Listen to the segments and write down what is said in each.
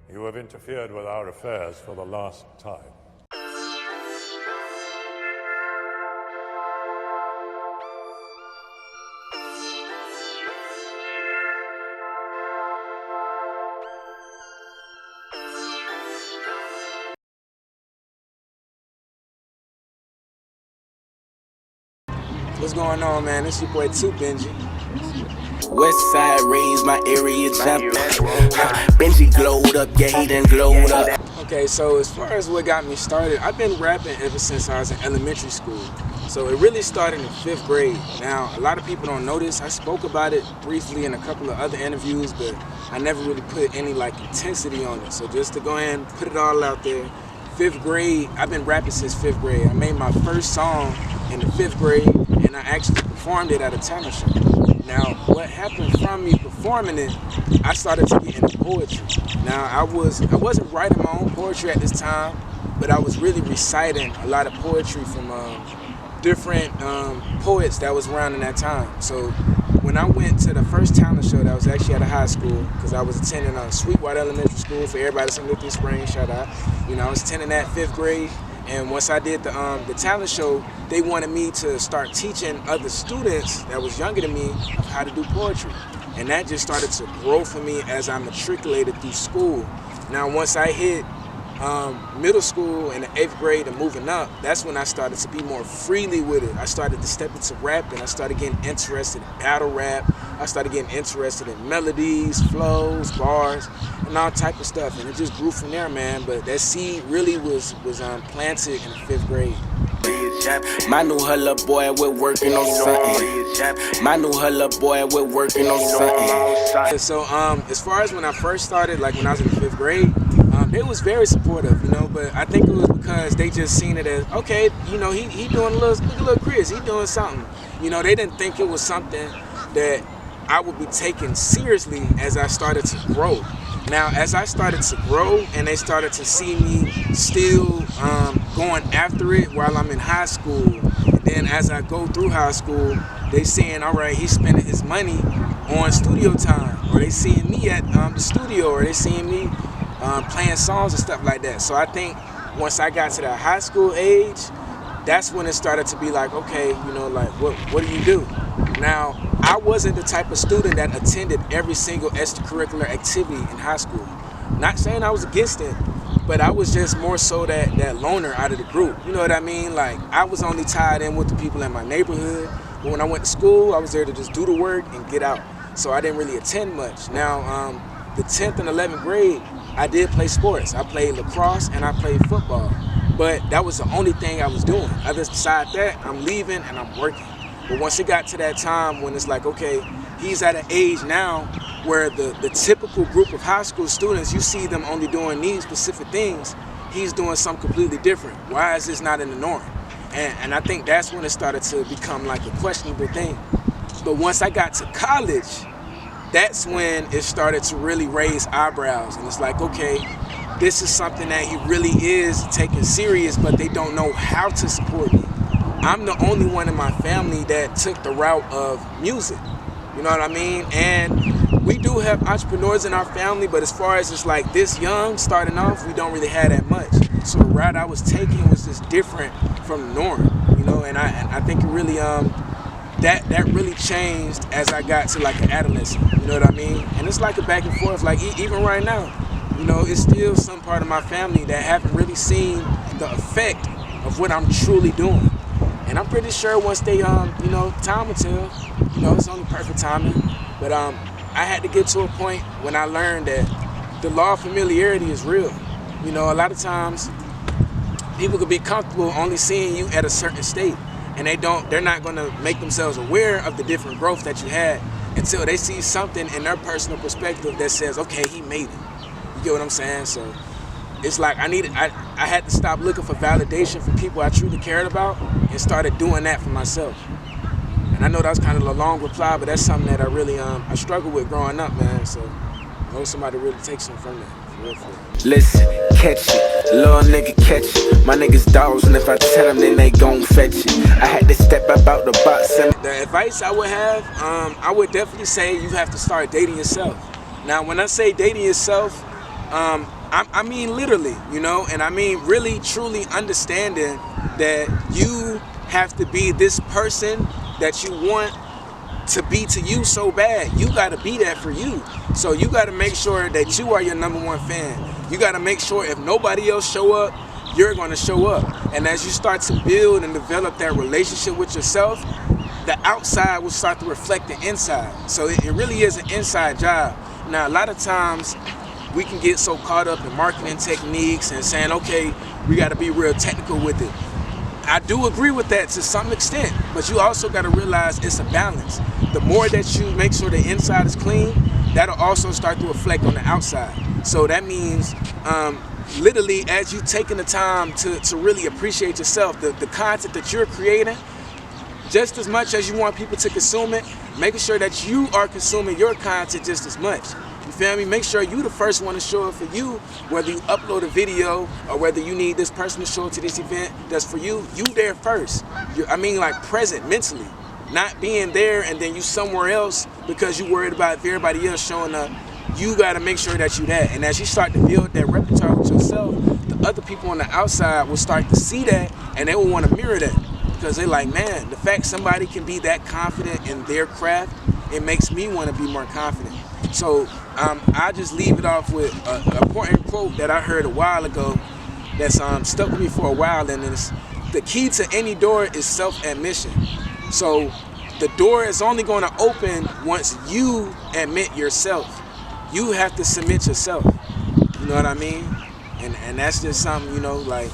You have interfered with our affairs for the last time. What's going on, man? It's your boy 2Benjii. West side raised, my area jumping. Benji glowed up, yeah, he done glowed up. Okay, so as far as what got me started, I've been rapping ever since I was in elementary school. So it really started in 5th grade. Now, a lot of people don't know this. I spoke about it briefly in a couple of other interviews, but I never really put any intensity on it. So just to go ahead and put it all out there, 5th grade, I've been rapping since 5th grade. I made my first song in the 5th grade, and I actually performed it at a talent show. Now, what happened from me performing it, I started to get into poetry. Now, I wasn't writing my own poetry at this time, but I was really reciting a lot of poetry from different poets that was around in that time. So when I went to the first talent show that was actually at a high school, because I was attending Sweetwater Elementary School, for everybody that's in Lithia Springs, shout out. You know, I was attending that 5th grade. And once I did the talent show, they wanted me to start teaching other students that was younger than me of how to do poetry. And that just started to grow for me as I matriculated through school. Now, once I hit middle school in the 8th grade and moving up, that's when I started to be more freely with it. I started to step into rap, and I started getting interested in battle rap. I started getting interested in melodies, flows, bars, and all type of stuff. And it just grew from there, man. But that seed really was planted in the 5th grade. My new hella boy, we're working on something. My new hella boy, we're working on something. So as far as when I first started, like when I was in the 5th grade, they was very supportive, you know, but I think it was because they just seen it as, okay, you know, he doing a little Chris, he doing something. You know, they didn't think it was something that I would be taken seriously as I started to grow. Now, as I started to grow and they started to see me still going after it while I'm in high school, and then as I go through high school, they saying, all right, he's spending his money on studio time, or they seeing me at the studio, or they seeing me playing songs and stuff like that. So I think once I got to that high school age, that's when it started to be like, okay, you know, like what do you do? Now, I wasn't the type of student that attended every single extracurricular activity in high school. Not saying I was against it, but I was just more so that loner out of the group. You know what I mean? Like, I was only tied in with the people in my neighborhood. But when I went to school, I was there to just do the work and get out. So I didn't really attend much. Now, the 10th and 11th grade, I did play sports. I played lacrosse and I played football. But that was the only thing I was doing. Other besides that, I'm leaving and I'm working. But once it got to that time when it's like, okay, he's at an age now where the typical group of high school students, you see them only doing these specific things, he's doing something completely different. Why is this not in the norm? And I think that's when it started to become like a questionable thing. But once I got to college, that's when it started to really raise eyebrows. And it's like, okay, this is something that he really is taking serious, but they don't know how to support me. I'm the only one in my family that took the route of music. You know what I mean? And we do have entrepreneurs in our family, but as far as it's like this young, starting off, we don't really have that much. So the route I was taking was just different from the norm, you know, and I think it really, that really changed as I got to like an adolescent, you know what I mean? And it's like a back and forth, like even right now, you know, it's still some part of my family that haven't really seen the effect of what I'm truly doing. And I'm pretty sure once they, you know, time will tell, you know, it's only perfect timing. But I had to get to a point when I learned that the law of familiarity is real. You know, a lot of times people could be comfortable only seeing you at a certain state, and they're not gonna make themselves aware of the different growth that you had until they see something in their personal perspective that says, okay, he made it. You get what I'm saying? So it's like I had to stop looking for validation from people I truly cared about and started doing that for myself. And I know that was kind of a long reply, but that's something that I really I struggled with growing up, man. So I hope somebody really takes something from that. For real, for real. Listen, catch it, little nigga catch it. My niggas dogs, and if I tell them, then they gon' fetch it. I had to step up out the box. The advice I would have, I would definitely say you have to start dating yourself. Now, when I say dating yourself, I mean literally, you know, and I mean really truly understanding that you have to be this person that you want to be to you so bad. You got to be that for you. So you got to make sure that you are your #1 fan. You got to make sure if nobody else show up, you're going to show up. And as you start to build and develop that relationship with yourself, the outside will start to reflect the inside. So it really is an inside job. Now, a lot of times we can get so caught up in marketing techniques and saying, okay, we got to be real technical with it. I do agree with that to some extent, but you also got to realize it's a balance. The more that you make sure the inside is clean, that'll also start to reflect on the outside. So that means literally as you taking the time to really appreciate yourself, the content that you're creating, just as much as you want people to consume it, making sure that you are consuming your content just as much. You feel me? Make sure you the first one to show up for you, whether you upload a video or whether you need this person to show up to this event that's for you, you there first. I mean like present mentally, not being there and then you somewhere else because you worried about everybody else showing up. You got to make sure that you that. And as you start to build that repertoire with yourself, the other people on the outside will start to see that and they will want to mirror that. Because they're like, man, the fact somebody can be that confident in their craft, it makes me want to be more confident. So I just leave it off with an important quote that I heard a while ago that's stuck with me for a while, and it's the key to any door is self-admission. So the door is only going to open once you admit yourself. You have to submit yourself. You know what I mean? And that's just something, you know, like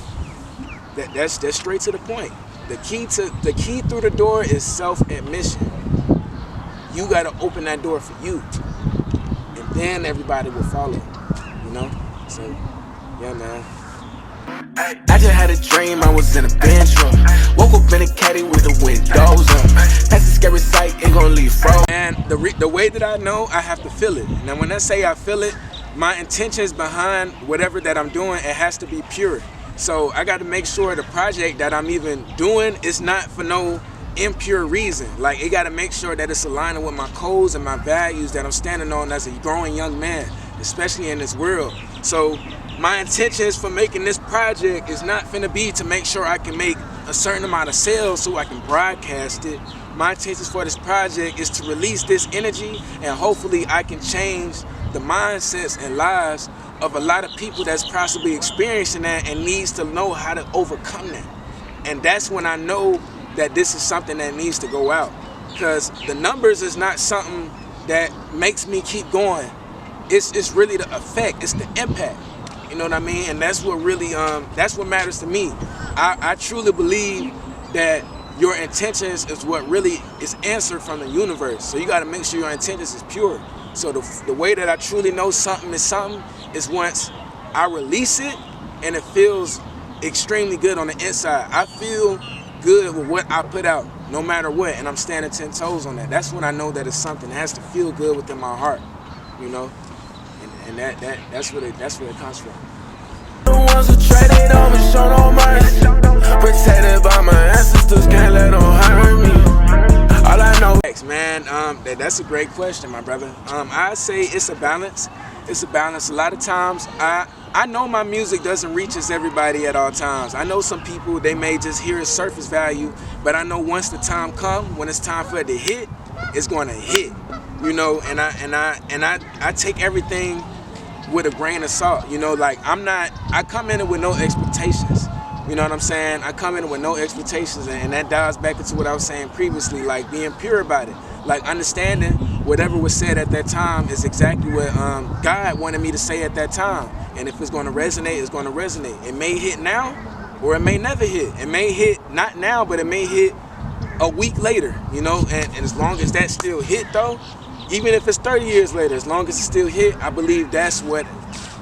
that's straight to the point. The key through the door is self-admission. You got to open that door for you, and then everybody will follow. You know, so yeah, man. I just had a dream, I was in a bench room. Woke up in a caddy with the windows up. That's a scary sight, ain't gonna leave frozen. And the way that I know, I have to feel it. Now when I say I feel it, my intentions behind whatever that I'm doing, it has to be pure. So I got to make sure the project that I'm even doing is not for no impure reason. Like it got to make sure that it's aligning with my codes and my values that I'm standing on as a growing young man, especially in this world. So my intentions for making this project is not finna be to make sure I can make a certain amount of sales so I can broadcast it. My intentions for this project is to release this energy and hopefully I can change the mindsets and lives of a lot of people that's possibly experiencing that and needs to know how to overcome that. And that's when I know that this is something that needs to go out. Because the numbers is not something that makes me keep going. It's really the effect, it's the impact. You know what I mean? And that's what really, that's what matters to me. I truly believe that your intentions is what really is answered from the universe. So you gotta make sure your intentions is pure. So the way that I truly know something is once I release it and it feels extremely good on the inside. I feel good with what I put out, no matter what, and I'm standing 10 toes on that. That's when I know that it's something that has to feel good within my heart, you know, and that's where it comes from. The ones who traded over show no mercy. Protected by my ancestors, can't let them hurt me. All I know. Thanks, man. That's a great question, my brother. I say it's a balance. It's a balance. A lot of times, I know my music doesn't reach everybody at all times. I know some people, they may just hear its surface value, but I know once the time comes, when it's time for it to hit, it's going to hit. You know, and I take everything with a grain of salt. You know, like I come in with no expectations. You know what I'm saying? I come in with no expectations, and that dives back into what I was saying previously, like being pure about it. Like understanding whatever was said at that time is exactly what God wanted me to say at that time. And if it's going to resonate, it's going to resonate. It may hit now, or it may never hit. It may hit not now, but it may hit a week later, you know? And as long as that still hit though, even if it's 30 years later, as long as it still hit, I believe that's what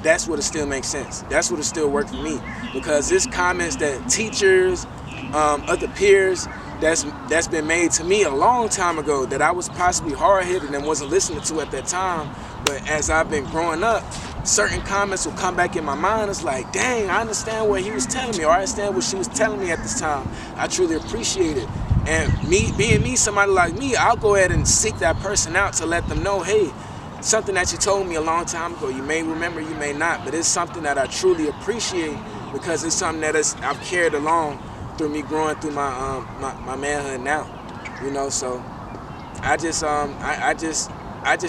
it still makes sense. That's what it still worked for me. Because there's comments that teachers, other peers, that's been made to me a long time ago that I was possibly hard-headed and wasn't listening to at that time. But as I've been growing up, certain comments will come back in my mind. It's like, dang, I understand what he was telling me, or I understand what she was telling me at this time. I truly appreciate it. And me, being me, somebody like me, I'll go ahead and seek that person out to let them know, hey, something that you told me a long time ago. You may remember, you may not, but it's something that I truly appreciate because it's something that I've carried along through me growing through my my manhood now. You know, so I just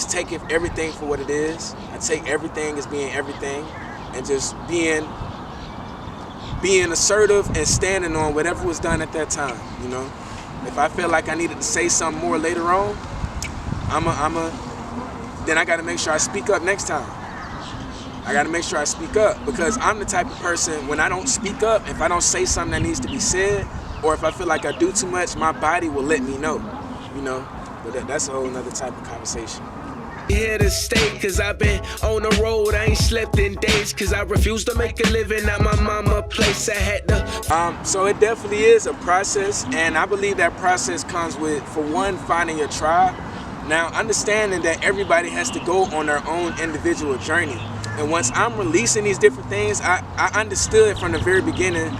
take everything for what it is. I take everything as being everything, and just being assertive and standing on whatever was done at that time. You know, if I feel like I needed to say something more later on, then I got to make sure I speak up next time. I got to make sure I speak up because I'm the type of person, when I don't speak up, if I don't say something that needs to be said, or if I feel like I do too much, my body will let me know, you know. But that's a whole nother type of conversation. Here to stay, cause I've been on the road, I ain't slept in days, cause I refused to make a living at my mama place. I had to so it definitely is a process, and I believe that process comes with, for one, finding your tribe. Now, understanding that everybody has to go on their own individual journey. And once I'm releasing these different things, I understood from the very beginning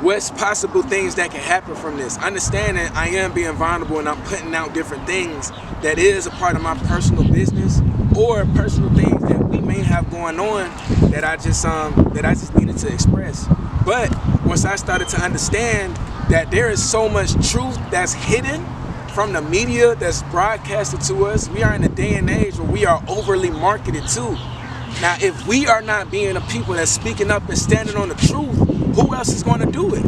what's possible things that can happen from this. Understanding I am being vulnerable and I'm putting out different things that is a part of my personal business or personal things that we may have going on that I just needed to express. But once I started to understand that there is so much truth that's hidden from the media that's broadcasted to us, we are in a day and age where we are overly marketed too. Now, if we are not being the people that's speaking up and standing on the truth, who else is going to do it?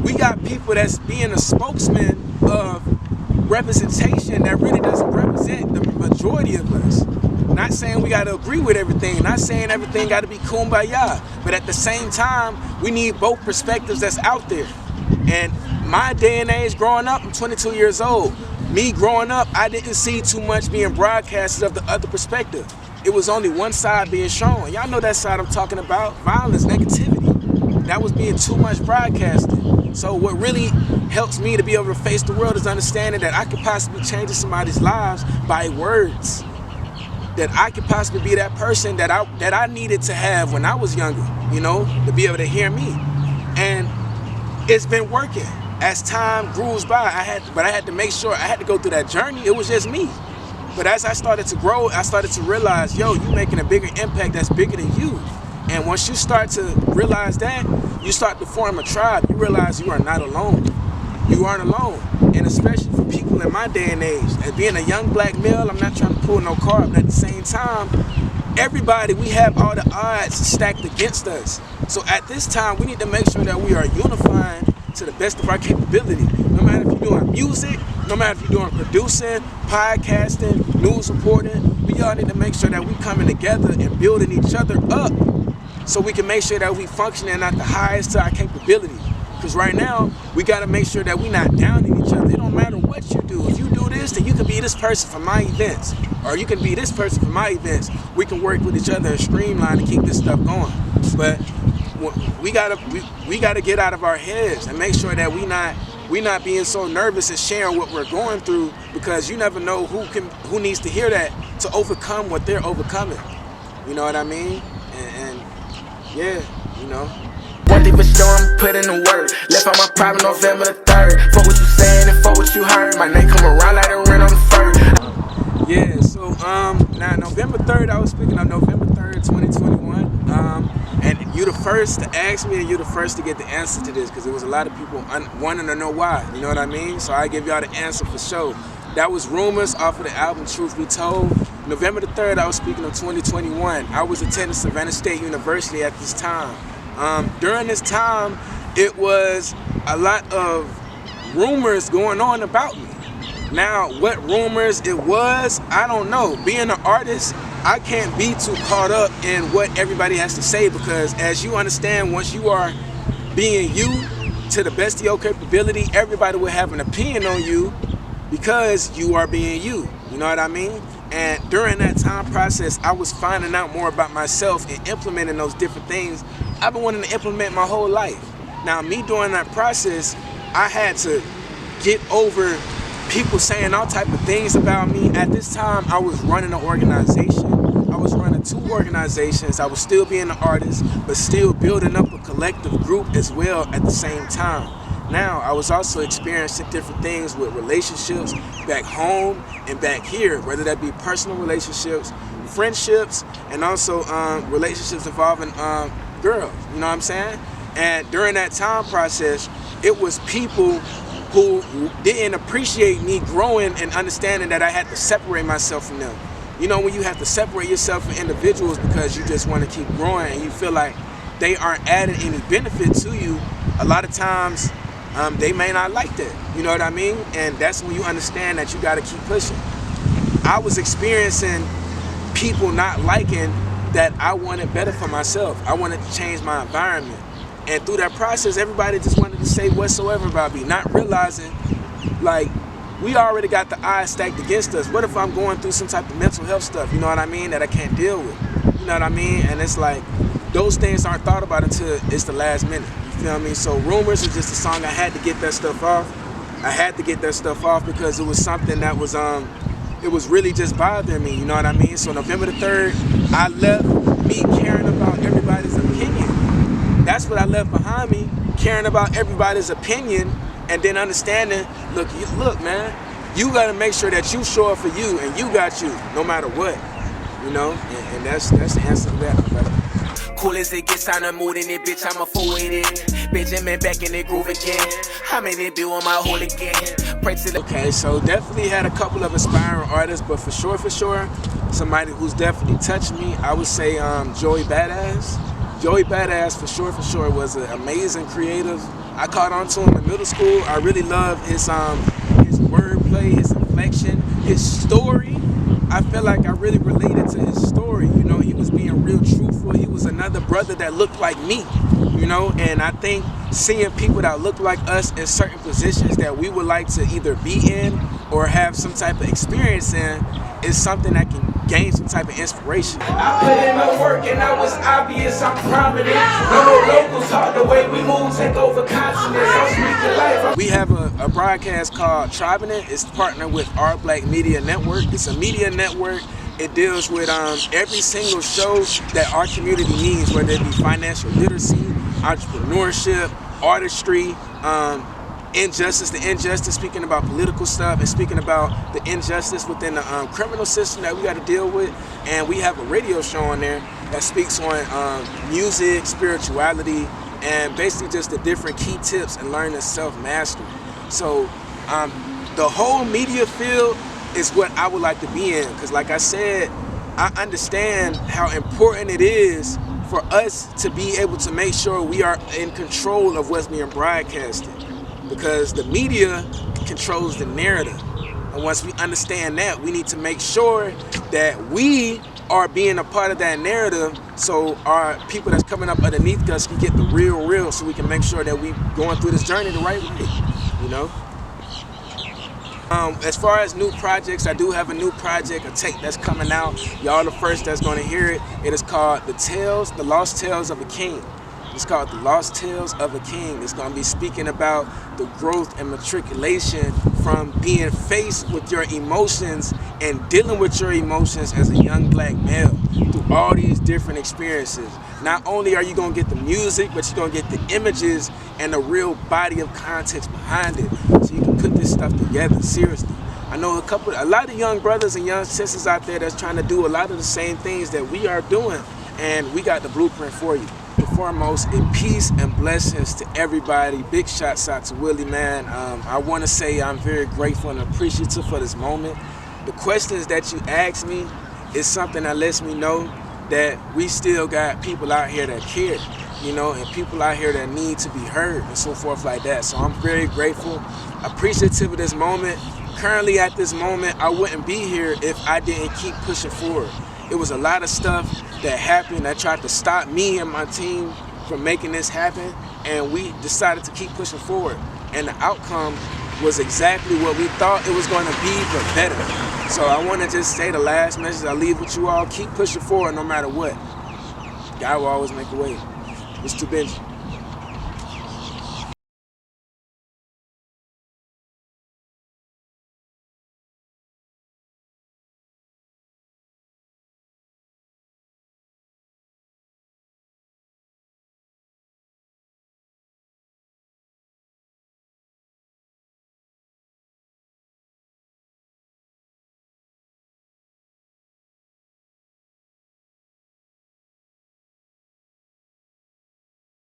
We got people that's being a spokesman of representation that really doesn't represent the majority of us. Not saying we got to agree with everything, not saying everything got to be kumbaya, but at the same time, we need both perspectives that's out there. And my day and age growing up, I'm 22 years old. Me growing up, I didn't see too much being broadcasted of the other perspective. It was only one side being shown. Y'all know that side I'm talking about, violence, negativity. That was being too much broadcasted. So what really helps me to be able to face the world is understanding that I could possibly change somebody's lives by words. That I could possibly be that person that I needed to have when I was younger, you know, to be able to hear me. And it's been working. As time grows by, I had to make sure I had to go through that journey. It was just me. But as I started to grow, I started to realize, yo, you're making a bigger impact that's bigger than you. And once you start to realize that, you start to form a tribe. You realize you are not alone. You aren't alone. And especially for people in my day and age, as being a young black male, I'm not trying to pull no card, but at the same time, everybody, we have all the odds stacked against us. So at this time, we need to make sure that we are unifying to the best of our capability. No matter if you're doing music, no matter if you're doing producing, podcasting, news reporting, we all need to make sure that we coming together and building each other up so we can make sure that we functioning at the highest to our capability. Because right now, we got to make sure that we're not downing each other. It don't matter what you do. If you do this, then you can be this person for my events. Or you can be this person for my events. We can work with each other and streamline and keep this stuff going. But we gotta get out of our heads and make sure that we not being so nervous and sharing what we're going through, because you never know who needs to hear that to overcome what they're overcoming. You know what I mean? And yeah, you know. one thing for sure, I'm putting the work. Left out my private November the 3rd. Fuck what you saying and fuck what you heard. My name come around like the rent on the 1st. Yeah, so now November 3rd, I was speaking on November 3rd, 2021. And you the first to ask me, and you the first to get the answer to this, because there was a lot of people wanting to know why. You know what I mean? So I give y'all the answer for sure. That was Rumors off of the album Truth Be Told. November the 3rd, I was speaking of 2021. I was attending Savannah State University at this time. During this time, it was a lot of rumors going on about me. Now, what rumors it was, I don't know. Being an artist, I can't be too caught up in what everybody has to say, because as you understand, once you are being you to the best of your capability, everybody will have an opinion on you because you are being you. You know what I mean? And during that time process, I was finding out more about myself and implementing those different things I've been wanting to implement my whole life. Now, me during that process, I had to get over people saying all type of things about me. At this time, I was running an organization. I was running 2 organizations. I was still being an artist, but still building up a collective group as well at the same time. now, I was also experiencing different things with relationships back home and back here, whether that be personal relationships, friendships, and also relationships involving girls, you know what I'm saying? And during that time process, it was people who didn't appreciate me growing and understanding that I had to separate myself from them. You know, when you have to separate yourself from individuals because you just want to keep growing and you feel like they aren't adding any benefit to you, a lot of times they may not like that, you know what I mean? And that's when you understand that you got to keep pushing. I was experiencing people not liking that I wanted better for myself. I wanted to change my environment. And through that process, everybody just wanted to say whatsoever about me, not realizing, like, we already got the odds stacked against us. What if I'm going through some type of mental health stuff, you know what I mean, that I can't deal with? You know what I mean? And it's like, those things aren't thought about until it's the last minute. You feel me? So Rumors is just a song I had to get that stuff off. I had to get that stuff off because it was something that was it was really just bothering me, you know what I mean? So November the 3rd, I left me caring about everybody's opinion. That's what I left behind me, caring about everybody's opinion, and then understanding, look, man, you gotta make sure that you show up for you, and you got you, no matter what, you know? And that's the answer to that, brother. Cool as it gets, I'm moving it, bitch, I'm a fool with it. Benjamin back in the groove again. I'm in it, build on my hole again. Pray to the... Okay, so definitely had a couple of inspiring artists, but for sure, somebody who's definitely touched me, I would say Joey Badass. Joey Badass, for sure, was an amazing creative. I caught on to him in middle school. I really loved his wordplay, his inflection, his story. I felt like I really related to his story. You know, he was being real truthful. He was another brother that looked like me, you know, and I think seeing people that look like us in certain positions that we would like to either be in or have some type of experience in is something that can gain some type of inspiration. I put in the work and I was obvious, I'm prominent. No more locals talk the way we move, take over continents. I'm speaking life. We have a broadcast called Tribenet. It's partnered with Our Black Media Network. It's a media network. It deals with every single show that our community needs, whether it be financial literacy, entrepreneurship, artistry, the injustice, speaking about political stuff and speaking about the injustice within the criminal system that we got to deal with. And we have a radio show on there that speaks on music, spirituality, and basically just the different key tips and learning self-mastery. So the whole media field is what I would like to be in, because like I said, I understand how important it is for us to be able to make sure we are in control of what's being broadcasted, because the media controls the narrative. And once we understand that, we need to make sure that we are being a part of that narrative, so our people that's coming up underneath us can get the real, so we can make sure that we going through this journey the right way, you know? As far as new projects, I do have a new project, a tape that's coming out. Y'all the first that's gonna hear it. It is called The Lost Tales of a King. It's called The Lost Tales of a King. It's gonna be speaking about the growth and matriculation from being faced with your emotions and dealing with your emotions as a young black male through all these different experiences. Not only are you gonna get the music, but you're gonna get the images and the real body of context behind it, so you can put this stuff together seriously. I know a lot of young brothers and young sisters out there that's trying to do a lot of the same things that we are doing, and we got the blueprint for you. Foremost, in peace and blessings to everybody. Big shots out to Willie, man. I want to say I'm very grateful and appreciative for this moment. The questions that you asked me is something that lets me know that we still got people out here that care, you know, and people out here that need to be heard and so forth like that. So I'm very grateful, appreciative of this moment. Currently at this moment, I wouldn't be here if I didn't keep pushing forward. It was a lot of stuff that happened that tried to stop me and my team from making this happen, and we decided to keep pushing forward. And the outcome was exactly what we thought it was going to be, but better. So I want to just say the last message I leave with you all: keep pushing forward no matter what. God will always make a way. It's 2Benjii.